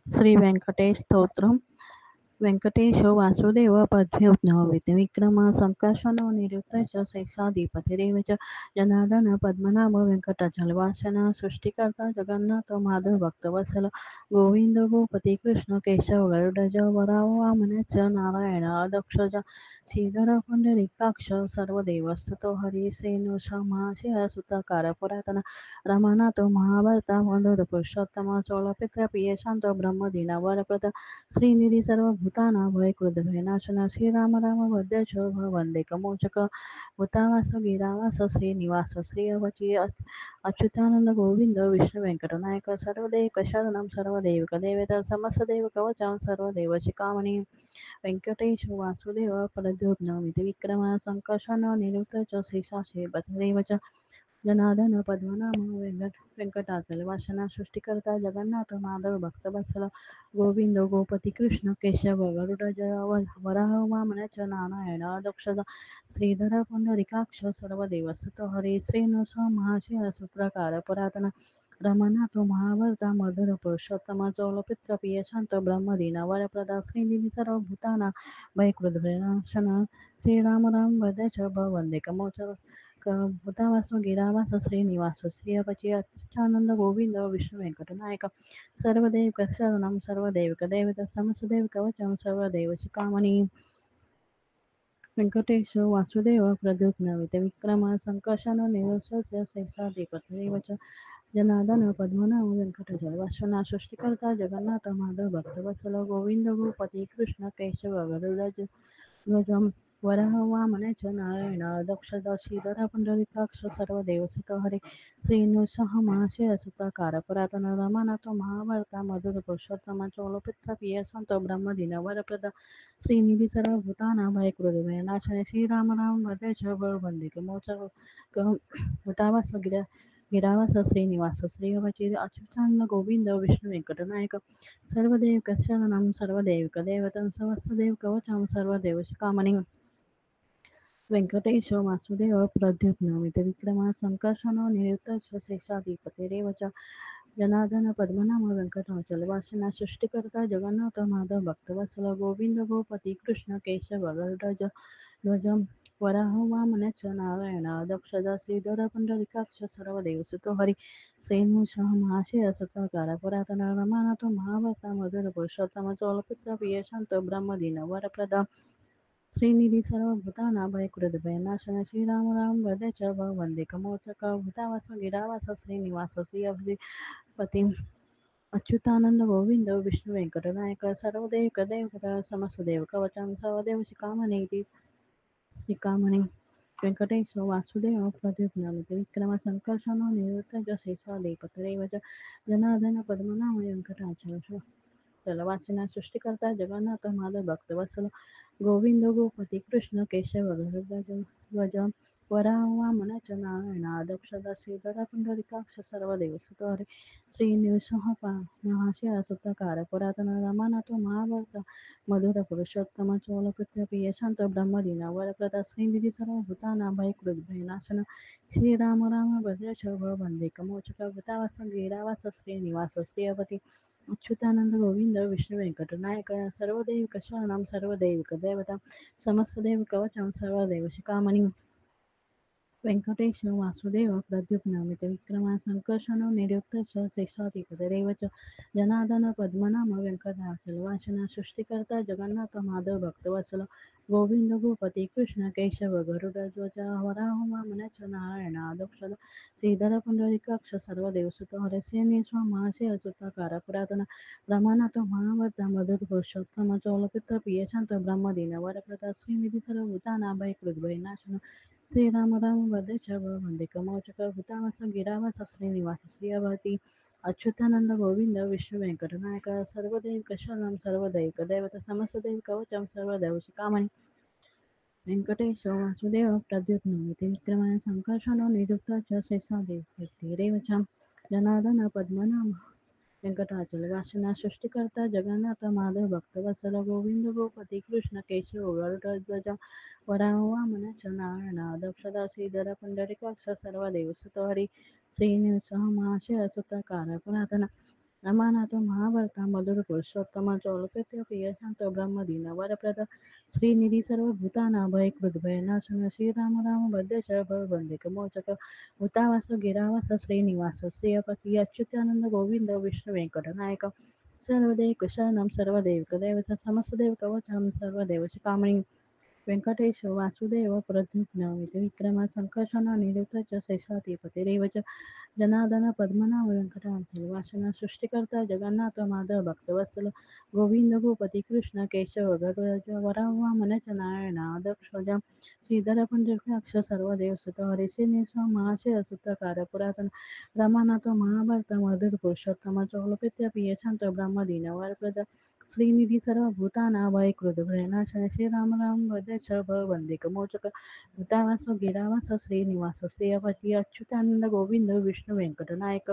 श्री वेंकटेश स्तोत्रम वेंकटेशो वासुदेव पद्भ्युज्ञ विक्रम संकर्षणो निरुक्तश्च शेषाधिपतिरेव च जनार्दन पद्मनाभ वेंकटाचलवासन सृष्टिकर्ता जगन्नाथ माधव भक्तवत्सल गोविंद गोपती कृष्ण केशव गरुडज वराव वामनश्च नारायण अदक्षज श्रीधर पुंडरीकाक्ष सर्वदेवस्तुतो हरिसेनुष महाशय सुतकार पुरातन रमानाथो महाभारता वंदर पुरुषोत्तम चोळपित्र प्रिय शांत ब्रह्मदीना वरप्रद श्रीनिधी सर्वभूतानां भयकृद्भयनाशनं श्रीराम वद्देश वन्दे कमोचक भूतावास गिरावास श्रीनिवास श्रीअवची अच्युतानंद गोविंद विष्णु व्यंकटनायक सर्वदेव शरणं सर्वदेवकदेवता समस्तदेव कवचं सर्वदेव शिखामणी व्यंकटेश वासुदेव परद्युम्न विक्रम संकर्षण निरुक्त च शेषाशे बसदेव च जनार्दन पद्मनाभ वेंकटाचलवासन सृष्टिकर्ता जगन्नाथ माधव भक्तवत्सल गोविंद गोपती कृष्ण केशव गरुडज वराह वामनच नारायण दक्षद श्रीधर पुंडरीकाक्ष सर्वदेवसुत हरी श्रीनुस महाशय सुप्रकार पुरातन रमनाथ महाभारता मधुर पुरुषोत्तम चौलपित्र प्रिय शांत ब्रह्मदीन वरप्रदा श्रीनिधी सर्वभूताना भयकृद्भयनाशन श्रीराम वदच वंदे कमोचर भूतावास गिरावास श्रीनिवास श्रीअपची अच्युतानंद गोविंद विष्णु व्यंकटनायक सर्वदेव शरणं सर्वदेवकदैवत समस्तदेव कवचं सर्वदेवशिखामणी व्यंकटेश वासुदेव प्रद्युम्न विक्रम संकर्षण निरुत्सस्य शेषाधिपतिरेव च जनार्दन पद्मनाभ वेंकटचलवासना सृष्टिकर्ता जगन्नाथ माधव भक्तवत्सल गोविंद गोपती कृष्ण केशव गरुडज ध्वजं वरः वामने च नारायण दक्षद श्रीधर पुंडरीकाक्ष सर्वदेवसुत हरे श्रीनुसः महाशय सुताकार पुरातन रमानाथ महाभारता मधुर पुरुषोत्तम चोलपित्र प्रिय संत ब्रह्मदीन वरप्रद श्रीनिधी सर्वभूतानां भयकृद्भयनाशने श्रीराम वदेश वंदे भूतावास गिरावास श्रीनिवास श्रीअवची अच्युतानंद गोविंद विष्णु व्यंकटनायक सर्वदेव शरणं सर्वदेवकदैवतं समस्तदेव कवचं सर्वदेवशिखामणी व्यंकटेश वासुदेव प्रद्युम्न विक्रम संकर्षण निरुक्त शेषाधिपतिरेव च जनार्दन पद्मनाभ वेंकटाचलवासन सृष्टिकर्ता जगन्नाथ माधव भक्तवत्सल गोविंद गोपती कृष्ण केशव गरुडज ध्वज वराह वामनच नारायण दक्षद श्रीधर पुंडरीकाक्ष सर्वदेवसुतो हरी श्रीनुषः महाशय सत्ताकार पुरातन रमानाथ महाभारता मधुर पुरुषोत्तम चोलपुत्र प्रिय शांत ब्रह्मदीन वरप्रद श्रीनिधी सर्वभूतानां भयकृद्भयनाशन श्रीराम वदच वंदे कमोचक भूतावास गिरावास श्रीनिवास श्रीपती अच्युतानंद गोविंद विष्णु व्यंकटनायक सर्वदेव कदैवत समस्तदेव कवचं सर्वदेव शिखामणी व्यंकटेश वासुदेव प्रद्युम्न विक्रम संकर्षण निरुक्त शेषाधिपतिरेव च जनार्दन पद्मनाभ वेंकटाचल चलवासिना सृष्टिकर्ता जगन्नाथ माधव भक्तवत्सल गोविंद गोपती कृष्ण केशव ध्वज वराह वामन च नारायण दक्षद श्रीधर पुंडरीकाक्ष सर्वदेवसुत हरे श्रीनिवासः महाशय सुप्रकार पुरातन रमानाथ महाभारत मधुर पुरुषोत्तम चोलपुत्र प्रिय शांत ब्रह्मदीन वरप्रदा श्रीनिधी सर्वभूतानां भयकृद्भयनाशन श्रीराम भद्रश वंदे कमोचक भूतावास गिरावास श्रीनिवास श्रीअपती अच्युतानंद गोविंद विष्णु व्यंकटनायक सर्वदेव शरणं सर्वदेवकदैवतं समस्तदेव कवचं सर्वदेवशिखामणी व्यंकटेश वासुदेव प्रद्युम्न विक्रम संकर्षण निरुक्त शेषाधिपतिरेव च जनार्दन पद्मनाभ वेंकटाचलवासन सृष्टिकर्ता जगन्नाथ माधव भक्तवत्सल गोविंद गोपती कृष्ण केशव गरुडध्वज वराह वामन च नारायण दक्षद श्रीधर पुंडरीकाक्ष सर्वदेवसुत हरे श्रीनिस्व महाशय सुताकार पुरातन रमानाथ महावर्ता मधुर पुरुषोत्तम चौलपित्र प्रिय शांत ब्रह्मदीन वरप्रदा श्रीनिधी सर्वभूतानां भयकृद्भयनाशन श्रीराम वदेश वंदे कमोचक भूतावास गिरावास श्रीनिवास श्रीअवती अच्युतानंद गोविंद विष्णु व्यंकटनायक सर्वदेव शरणं सर्वदैवकदैवत समस्तदेव कवचं सर्वदेवशिखामणी व्यंकटेश वासुदेव प्रद्युम्न विक्रम संकर्षण निरुक्त शेषाधिपतिरेव च जनार्दन पद्मनाभ वेंकटाचलवासन सृष्टिकर्ता जगन्नाथ माधव भक्तवत्सल गोविंद गोपती कृष्ण केशव गरुडध्वज वराह वामन च नारायण दक्षदा श्रीधर पुंडरीकाक्ष सर्वदेवसुत हरी श्रीनिवासः महाशय सुतकार पुरातन रमानाथ महाभारता मधुर पुरुषोत्तम चौलपत्य प्रिय शांत ब्रह्मदीन वरप्रद श्रीनिधी सर्व भूताना भय कृद्भय नाशन श्रीराम राम भद्र शरभ वंदिक मोचक भूतावास गिरावास श्रीनिवास श्रीयपती अच्युतानंद गोविंद विष्णु व्यंकट नायक सर्वदेव कुशलम सर्वदेव दैवत समस्त देव कवचम सर्वदेव कामणी व्यंकटेश वासुदेव प्रद्युम्न विक्रम संकर्षण निरुद्ध शेषाधिपती रेवच जनार्दन पद्मनाभ व्यंकटाचल वासना सृष्टिकर्ता जगन्नाथ माधव भक्तवत्सल गोविंद गोपती कृष्ण केशव गरुड वराह मनच नारायण दक्षज श्रीधर पंढरकाक्ष सर्व देव सुत हरिसेनेश महाशय सुतकार पुरातन रमानाथ महाभारत मधुर पुरुषोत्तम चौलपित्य प्रिय शांत ब्रह्मदीन वरप्रद श्रीनिधी सर्व भूताना भय कृत भयनाशन श्रीराम राम भद्र छ वंदिक मोचक भूतावास गिरावास श्रीनिवास श्रीयपती अच्युतानंद गोविंद विष्णू व्यंकट नायक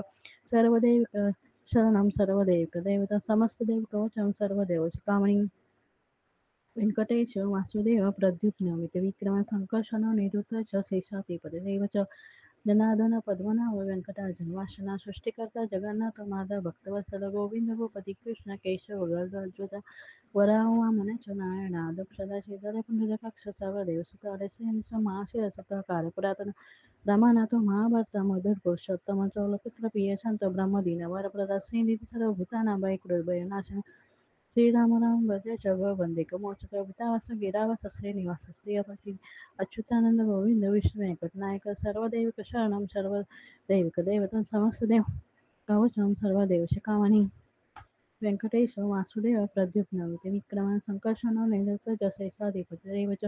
सर्वदेव शरणम सर्वदेव दैवता समस्त देव कवचम सर्वदेव कामणी व्यंकटेश वासुदेव प्रद्युम्न विक्रम संकर्षण निरुद्ध च शेषाधिपती देव च जनार्दन पद्मनाभ व्यंकटाचल वासना सृष्टिकर्ता जगन्नाथ माधव भक्तवत्सल गोविंद गोपती कृष्ण केशव गरुड वराह वामन च नारायण दक्षदा श्रीधर पुंडरकाक्ष सर्वदेव सुत हरसेन महाशय सुतकार पुरातन रमानाथ महाभारत मधुर पुरुषोत्तम चौलपुत्र प्रिय शांत ब्रह्मदीन वरप्रदा श्रीनिधी सर्व भूताना भय नाशन श्रीराम राम भद्र शभ वंदिक मोचक भूतावास गिरावास श्रीनिवास श्रीयपती अच्युतानंद गोविंद विष्णू व्यंकट नायक सर्वदेव शरणम सर्व दैवक दैवतम समस्त देव कवचम सर्व देव शिखामणी व्यंकटेश वासुदेव प्रद्युम्न विक्रम संकर्षण निरुद्ध जशेषाधिपती रेवच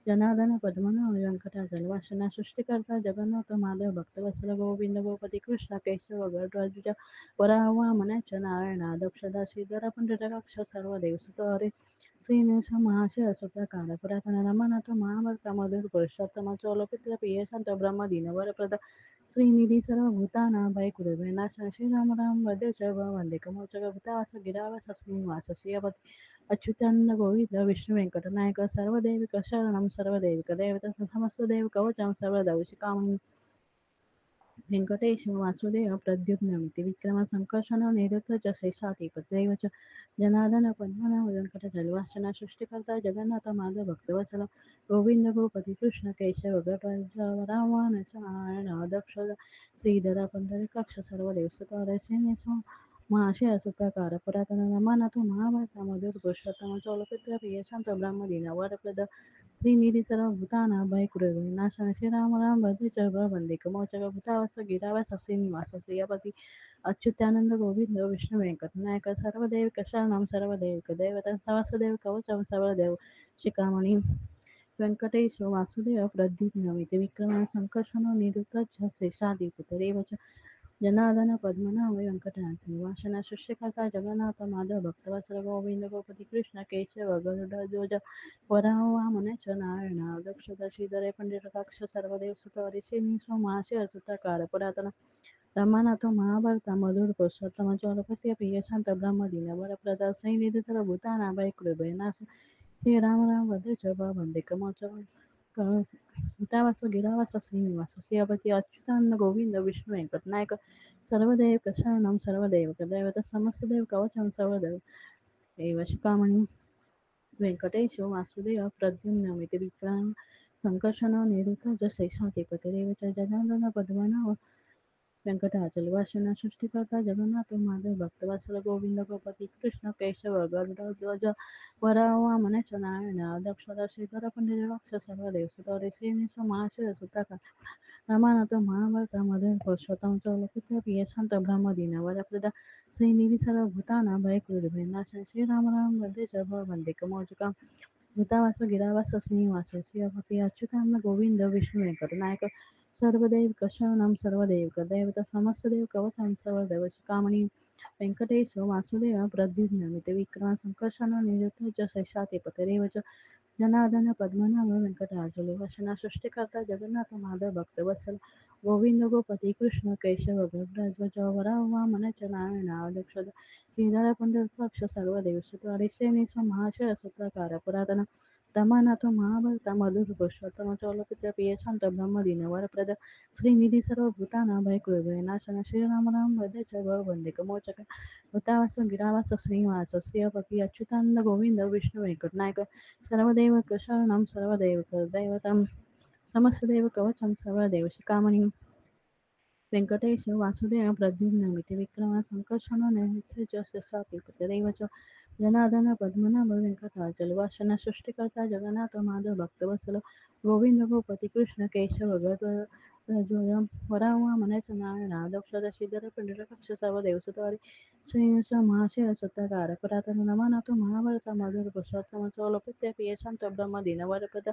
जनार्दन पद्मनाभ व्यंकटाचल वासना सृष्टिकर्ता जगन्नाथ माधव भक्तवत्सल गोविंद गोपती कृष्ण केशव गरुड वराह वामन च नारायण दक्षदा श्रीधर पंढरकाक्ष सर्व देव सुत हरे श्रीनिवास महाशय सुतकार पुरातन रमानाथ महाभारत मधुर पुरुषोत्तम चौलपित्र प्रिय संत ब्रह्मदीन वरप्रद श्रीनिधी सर्व भूताना भय कुरुभय नाशन श्रीराम राम भद्र च वंदे कमोचक भूतावास गिरावास श्रीनिवास श्रीयपती अच्युतानंद गोविंद विष्णू व्यंकट नायक सर्वदेविक शरणम सर्वदेविक दैवत समस्त देव कवचम सर्वदेव कामणी व्यंकटेश वासुदेव प्रद्युम्न विक्रम संकर्षण निरुद्ध शेषाधिपती दैवच जनार्दन पद्मनाभ व्यंकटाचल वासना सृष्टिकर्ता जगन्नाथ माधव भक्तवत्सल गोविंद गोपती कृष्ण केशव रामान नारायण दक्ष श्रीधर पंढरीकाक्ष सर्व देवसुत महाशय सुताकार पुरातन रमानाथ महाभारत मधुर पुरुषोत्तम चौलपुत्र प्रिय शांत ब्रह्मदीन वरप्रद श्रीनिधी सर्व भूताना भय कुरवे नाशन श्रीराम राम भद्र वंदिक मोचक भूतावास गिरावास श्रीनिवास श्रीयपती अच्युतानंद गोविंद विष्णू व्यंकट नायक सर्वदेव शरणम सर्वदेव दैवत सहस्रदेव कवचम सर्वदेव शिखामणी व्यंकटेश वासुदेव प्रद्युम्न विक्रम संकर्षण निरुद्ध शेषाधिपती रेवच जनार्दन पद्मनाभ व्यंकटनाथ वासना सृष्टिकर्ता जगन्नाथ माधव भक्तवत्सल गोविंद गोपती कृष्ण केशव गरुड वराह वामन च नारायण दक्षदा श्रीधरे पंडितकाक्ष सर्वदेव सुत हरिसेनी महाशय सुतकार पुरातन रमानाथ महाभारत मधुर पुरुषोत्तम चौरपत्य प्रिय शांत ब्रह्मदीन वरप्रदा श्रीनिधी सर्व भूताना भय कृभय नाश श्रीराम राम भद्र च वंदे गीतावास गिरावास श्रीनिवास श्रीयपती अच्युतानंद गोविंद विष्णू व्यंकट नायक सर्वदेव शरणम सर्वदेव दैवत समस्त देव कवचम सर्वदेव एव शिखामणी व्यंकटेश वासुदेव प्रद्युम्न विक्रम संकर्षण निरुद्ध शेषाधिपती रेवच जनार्दन पद्मनाभ व्यंकटाचल वासना सृष्टिकर्ता जगन्नाथ माधव भक्तवत्सल गोविंद गोपती कृष्ण केशव गरुड वराह वामन च नारायण दक्षदा श्रीधर पंडितवक्ष सर्व देवसुत श्रीनिस महाशय सुताकार रमानाथ महाभारत मधुर पुरुषोत्तम चौलपुत्र प्रिय शांत ब्रह्मदीन वरप्रदा श्रीनिधी सर्व भूताना भय कुरुभय नाशन श्रीराम राम भद्र वंदे कमोचका भूतावास गिरावास श्रीनिवास श्रीयपती अच्युतानंद गोविंद विष्णू व्यंकट नायक सर्वदेव शरणम सर्वदेव दैवत समस्त देव कवचम सर्वदेव शिखामणी व्यंकटेश वासुदेव प्रद्युम्न विक्रम संकर्षण निरुद्ध शेषाधिपती रेवच जनार्दन पद्मनाभ व्यंकटाचल वसना सृष्टिकर्ता जगन्नाथ माधव भक्तवत्सल गोविंद गोपती कृष्ण केशव गरुड वराह वामन च नारायण दक्षद श्रीधर पंढरकाक्ष सर्व देवसुत हरिसेनी महाशय सुप्रकार पुरातन रमानाथो महाभारता मधुर पुरुषोत्तम चौलपित्र प्रिय शांत ब्रह्मदीन वरप्रद श्रीनिधी सर्व भूताना भयकृभय नाशन श्रीराम राम भद्र च वंदे कमोचक भूतावास गिरावास श्रीनिवास श्रीयपती अच्युतानंद गोविंद विष्णू वेंकटनायक सर्वदेव शरणं सर्वदेव दैवतं समस्तदेव कवचं सर्वदेव शिखामणी व्यंकटेश वासुदेव प्रद्युम्न विक्रम संकर्षण नैमित्य साती च जनार्दन पद्मनाभ व्यंकटाचल वासना सृष्टिकर्ता जगन्नाथ माधव भक्तवत्सल गोविंद गोपती कृष्ण केशव गजोय वरावा मनेश नारायण दक्षद श्रीधर पंडितक्ष सर्व देवसुतारी श्रीनिवास महाशय सत्ताकार परातन नमनाथ महाभारत मधुर पुरुषोत्तम चौलपित्य पियशांत ब्रह्म दीनवरप्रद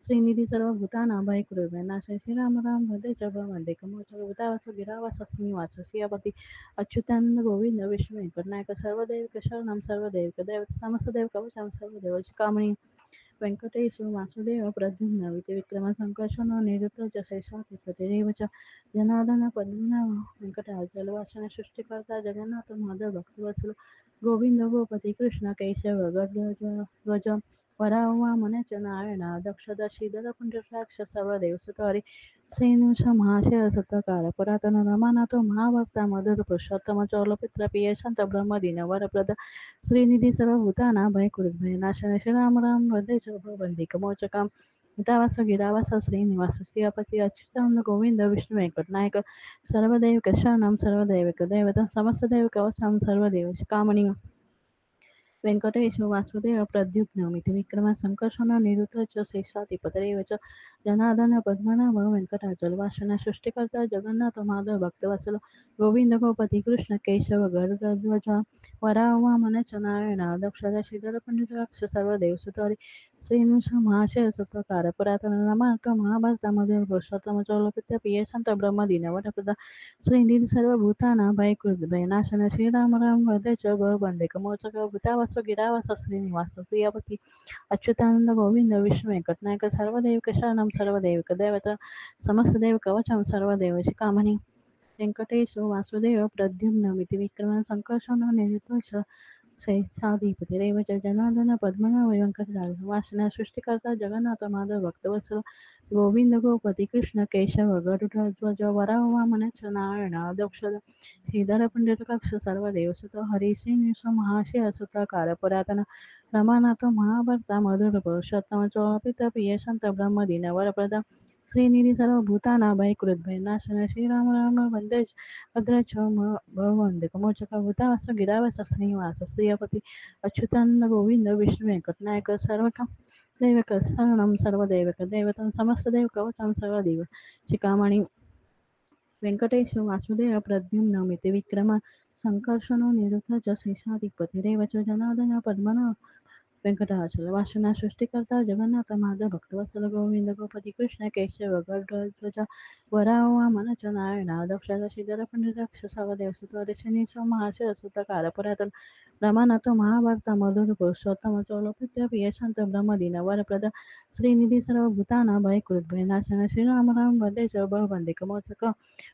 श्रीनिधी सर्व भूताना भयकृभय नाश श्रीराम राम भद्रे च वंदे कमोचक भूतावास गिरावास श्रीनिवास श्रीयपती अच्युतानंद गोविंद विष्णू वेंकटनायक सर्वदेव शरणं सर्वदेव दैवत समस्तदेव कवचं सर्वदेव कामणी व्यंकटेश वासुदेव प्रद्युम्न विक्रम संकर्षण निरुद्ध शैशाती प्रतिदेव च जनार्दन पद्मनाभ व्यंकटाचल वासन सृष्टिकर्ता जगन्नाथ माधव भक्तवत्सल गोविंद गोपती कृष्ण केशव गज वरावा मनेच नारायण दक्षद श्रीधर पुंडराक्ष सर्व देवसुतारी श्रीनिवास महाशय सत्कार परातन रमानाथ महाभक्ता मधुर पुरुषोत्तम चौलपित्र प्रिय शांत ब्रह्मदीन वरप्रद श्रीनिधी सर्व भूताना भयकृभय नाशन श्रीराम राम भद्रे च वंदे कमोचकाम भूतावास गिरावास श्रीनिवास श्रीयपती अच्युतानंद गोविंद विष्णू वेंकटनायक सर्वदेव शरणं सर्वदेव दैवतं समस्तदेव कवचं सर्वदेव कामणी व्यंकटेश वासुदेव प्रद्युम्न विक्रम संकर्षण निरुद्ध च शेषाधिपतरेव च जनार्दन पद्मनाभ व्यंकटाचल वासना सृष्टिकर्ता जगन्नाथ माधव भक्तवत्सल गोविंद गोपती कृष्ण केशव गरुडध्वज वरावामन च नारायण दक्षद श्रीधर पंडिताक्ष सर्व देवसुतारी श्रीनिवास महाशय सत्कार परातन नमाक महाभारतामध्ये पुरुषोत्तम चौलपित्य प्रिय संत ब्रह्मदीन वटप्रदा श्रीनिधी सर्व भूताना भयकृत भयनाशन श्रीराम राम भद्रे च वंदे कमोचक भूतावास गिरावास श्रीनिवास प्रियपती अच्युतानंद गोविंद विष्णू वेंकटनायक सर्वदेव शरणं सर्वदेव दैवत समस्तदेव कवचं सर्वदेव शिखामणी व्यंकटेश वासुदेव प्रद्युम्न विक्रम संकर्षण निरुद्ध शेषाधिपतिरेव च जनार्दन पद्मनाभ व्यंकटराज वासना सृष्टिकर्ता जगन्नाथ माधव भक्तवत्सल गोविंद गोपती कृष्ण केशव गरुडध्वज वरावामन च नारायण दक्षद श्रीधर पंडितकक्ष सर्व देवसुत हरी श्रीनिवास महाशय सुताकार परातन रमानाथ महाभक्ता मधुर पुरुषोत्तम चौपित प्रिय संत ब्रह्मदीन वरप्रदा श्रीनिधी सर्व भूताना भयकृत भयनाशन श्रीराम राम वंदे भद्रच वंदे कमोचक भूतावास गिरावास श्रीनिवास श्रीयपती अच्युतानंद गोविंद विष्णू वेंकटनायक सर्वठ दैवक शरणं सर्वदैवक दैवतं समस्तदेव कवचं सर्वदेव शिखामणी व्यंकटेश वासुदेव प्रद्युम्न विक्रम संकर्षण निरुद्ध च शेषाधिपतिरेव च जनार्दन पद्मनाभ व्यंकटाचल वासना सृष्टिकर्ता जगन्नाथ माधव भक्तवत्सल गोविंद गोपती कृष्ण केशव गरुडध्वज वरावामन च नारायण दक्षद श्रीधर पंडिताक्ष सर्वदेव सुतोदशिनी महाशय सुतकार परातन रमानाथ महाभारता मधुर पुरुषोत्तम चौलपित्य प्रिय शांत ब्रह्मदीन वरप्रद श्रीनिधी सर्व भूताना भयकृत भयनाशन श्रीराम राम भद्रे च वंदे कमोचक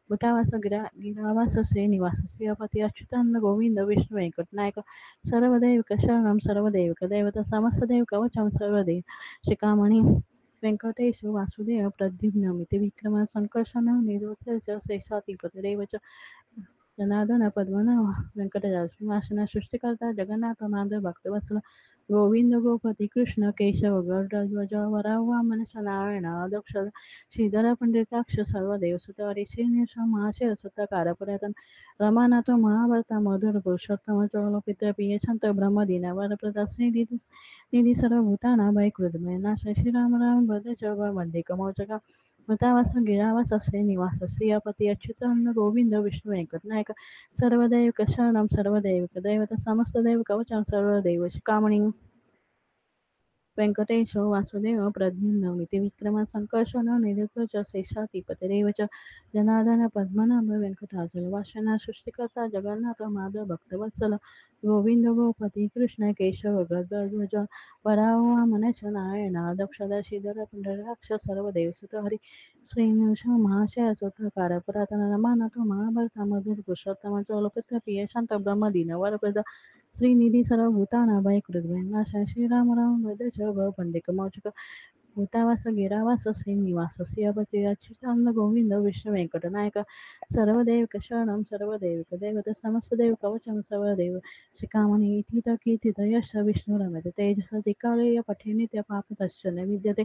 भूतावास गिरावास श्रीनिवास श्रीयपती अच्युतानंद गोविंद विष्णू वेंकटनायक सर्वदेव शरणं सर्वदेव दैवत समस्तदेव कवचं सर्वदेव शिखामणी व्यंकटेश वासुदेव प्रद्युम्न विक्रम संकर्षण निरुद्ध च शेषाधिपतिरेव च जनार्दन पद्मनाभ व्यंकटराज वासना सृष्टिकर्ता जगन्नाथ माधव भक्तवत्सल गोविंद गोपती कृष्ण केशव गरुडध्वज वरावामन च नारायण दक्ष श्रीधर पंडिताक्ष सर्व देवसुत श्रीनिवास महाशय सत्कार परातन रमानाथ महाभारता मधुर पुरुषोत्तम चौलपित्र प्रिय संत ब्रह्मदीन वरप्रदा निधी सर्व भूताना भयकृत भयनाश श्रीराम राम भद्र च वंदे कमोचका भूतावास गिरावास श्रीनिवास श्रीयपती अच्युतानंद गोविंद विष्णू वेंकटनायक सर्वदैव शरणं सर्वदैव दैवत समस्तदेव कवचं सर्वदेव शिखामणी व्यंकटेश वासुदेव प्रद्युम्न विक्रम संकर्षण निरुद्ध च शेषाधिपतिरेव च जनार्दन पद्मनाभ व्यंकटाचल वासना सृष्टिकर्ता जगन्नाथ माधव भक्तवत्सल गोविंद गोपती कृष्ण केशव गरुडध्वज वरावामन च नारायण दक्षद श्रीधर पुंडराक्ष सर्व देवसुत हरी श्रीनिवास महाशय सुतकार परातन रमानाथ महाभारता मधुर पुरुषोत्तम चौलपित्र प्रिय शांत ब्रह्मदीन वरप्रद श्रीनिधी सर्वभूतानां कृद्वेन्नाशाय श्रीराम राम वैद्य भव पंडिक मोचक भूतावास गिरावास श्रीनिवास सियापती अच्युतानंद गोविंद विष्णु व्यंकटनायक सर्वदेव शरणं सर्वदेव दैवत समस्तदेव कवचं सर्वदेव शिखामणी इथित कीर्तित यश विष्णु रमते तेजस दिकाळे पठे नित्य पापतश्च न विद्यते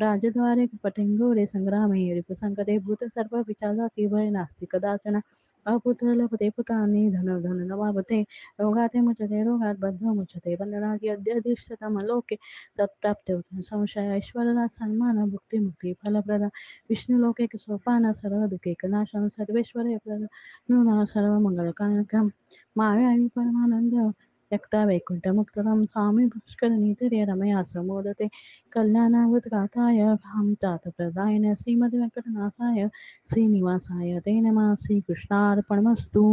राजद्वारे पटेंगोरे संग्रामे रिपुसंकटे भूत सर्व विचाराती भय नास्ति कदाचन अपुत्रलभते पुतानि धन धन नवावते रोगाते मुचते रोगात बद्ध मुचते बंधनादि अध्यधिष्ठतमलोके तत्प्राप्ते संशय ऐश्वर्य सन्मान भुक्ती मुक्ती फलप्रद विष्णुलोके सोपान सर्व दुःखे नाशन सर्वेश्वर प्रद नृण सर्व मंगलकारकम माया आणि परमानंद व्यक्ता वैकुंठ मुक्तरम स्वामी पुष्कर निधिरे रमया समोदते कल्याणावत गाताय कामितात प्रदायन श्रीमद व्यंकटनाथाय श्रीनिवासाय ते नमः श्रीकृष्णार्पणमस्तु